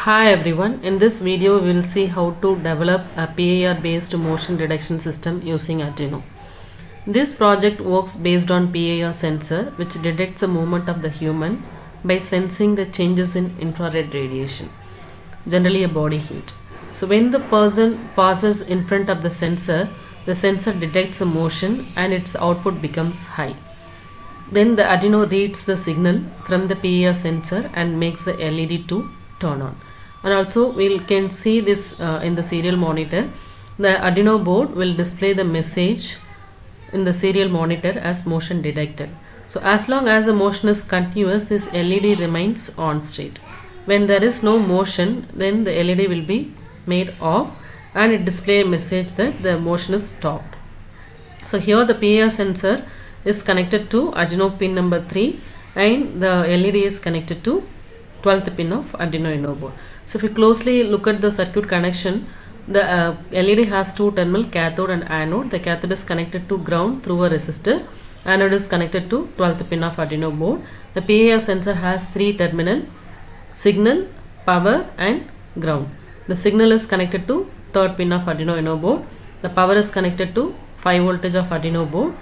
Hi everyone, in this video we will see how to develop a PIR based motion detection system using Arduino. This project works based on PIR sensor which detects the movement of the human by sensing the changes in infrared radiation, generally a body heat. So when the person passes in front of the sensor detects a motion and its output becomes high. Then the Arduino reads the signal from the PIR sensor and makes the LED to turn on. And also we can see this in the serial monitor. The Arduino board will display the message in the serial monitor as motion detected. So as long as the motion is continuous, this LED remains on state. When there is no motion, then the LED will be made off and it display a message that the motion is stopped. So here the PIR sensor is connected to Arduino pin number 3 and the LED is connected to 12th pin of Arduino Uno board. So if you closely look at the circuit connection, the LED has two terminals, cathode and anode. The cathode is connected to ground through a resistor. Anode is connected to 12th pin of Arduino board. The PIR sensor has three terminals: signal, power and ground. The signal is connected to 3rd pin of Arduino Uno board. The power is connected to 5 voltage of Arduino board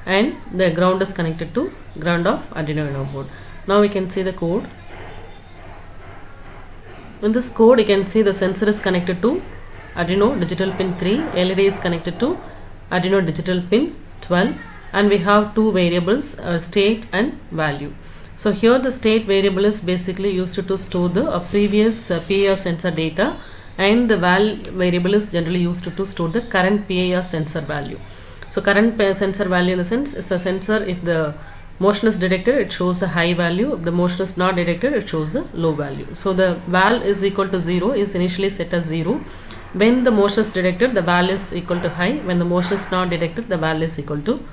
and the ground is connected to ground of Arduino Uno board. Now we can see the code. In this code you can see the sensor is connected to Arduino digital pin 3, LED is connected to Arduino digital pin 12 and we have two variables, state and value. So here the state variable is basically used to store the previous PIR sensor data and the val variable is generally used to store the current PIR sensor value. So current sensor value in the sense is a sensor, if the motion is detected it shows a high value, if the motion is not detected it shows a low value. So the val is equal to 0 is initially set as 0. When the motion is detected the val is equal to high, when the motion is not detected the val is equal to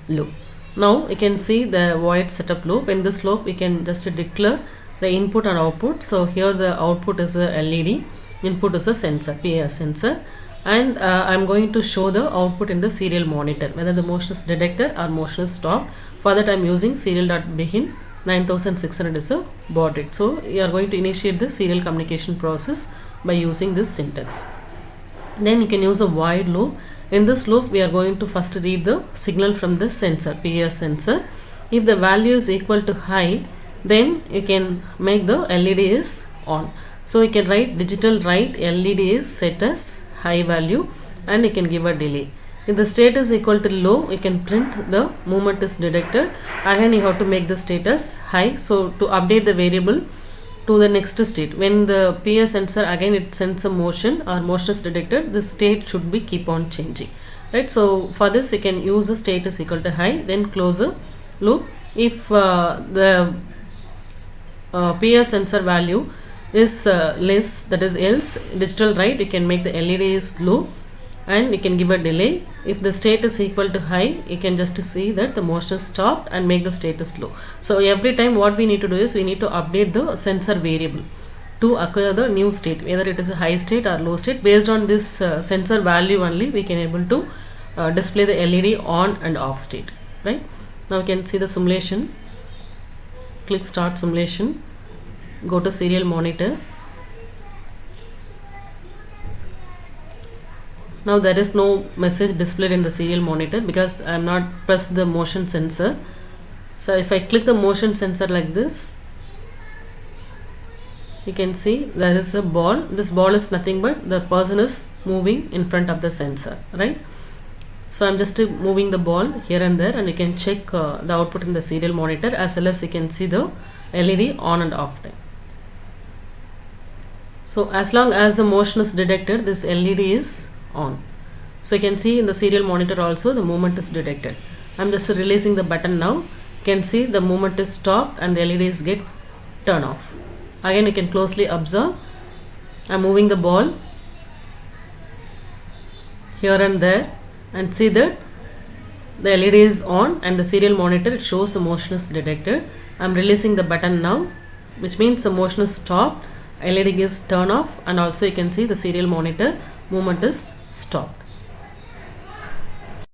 low. Now you can see the void setup loop. In this loop we can just declare the input and output. So here the output is a LED, input is a sensor, PIR sensor, and I'm going to show the output in the serial monitor whether the motion is detected or motion is stopped. For that I'm using serial.begin 9600 is a baud rate. So you are going to initiate the serial communication process by using this syntax. Then you can use a void loop. In this loop we are going to first read the signal from the sensor, PIR sensor. If the value is equal to high, then you can make the LED is on. So you can write digital write LED is set as high value and you can give a delay. If the state is equal to low, you can print the movement is detected. Again you have to make the state as high. So to update the variable to the next state, when the PIR sensor again it sends a motion or motion is detected, the state should be keep on changing, right? So for this you can use the state is equal to high, then close the loop. If the PIR sensor value is less, that is else, digital write you can make the LED is low and you can give a delay. If the state is equal to high, you can just see that the motion is stopped and make the state is low. So every time what we need to do is we need to update the sensor variable to acquire the new state, whether it is a high state or low state. Based on this sensor value only we can able to display the LED on and off state, right? Now you can see the simulation. Click start simulation, go to serial monitor. Now there is no message displayed in the serial monitor because I am not pressed the motion sensor. So if I click the motion sensor like this, you can see there is a ball. This ball is nothing but the person is moving in front of the sensor, right? So I'm just moving the ball here and there and you can check the output in the serial monitor as well as you can see the LED on and off time. So as long as the motion is detected, this LED is on. So you can see in the serial monitor also the movement is detected. I'm just releasing the button now. You can see the movement is stopped and the LEDs get turned off. Again you can closely observe. I'm moving the ball here and there and see that the LED is on and the serial monitor it shows the motion is detected. I'm releasing the button now, which means the motion is stopped, LED is turned off, and also you can see the serial monitor movement is stopped.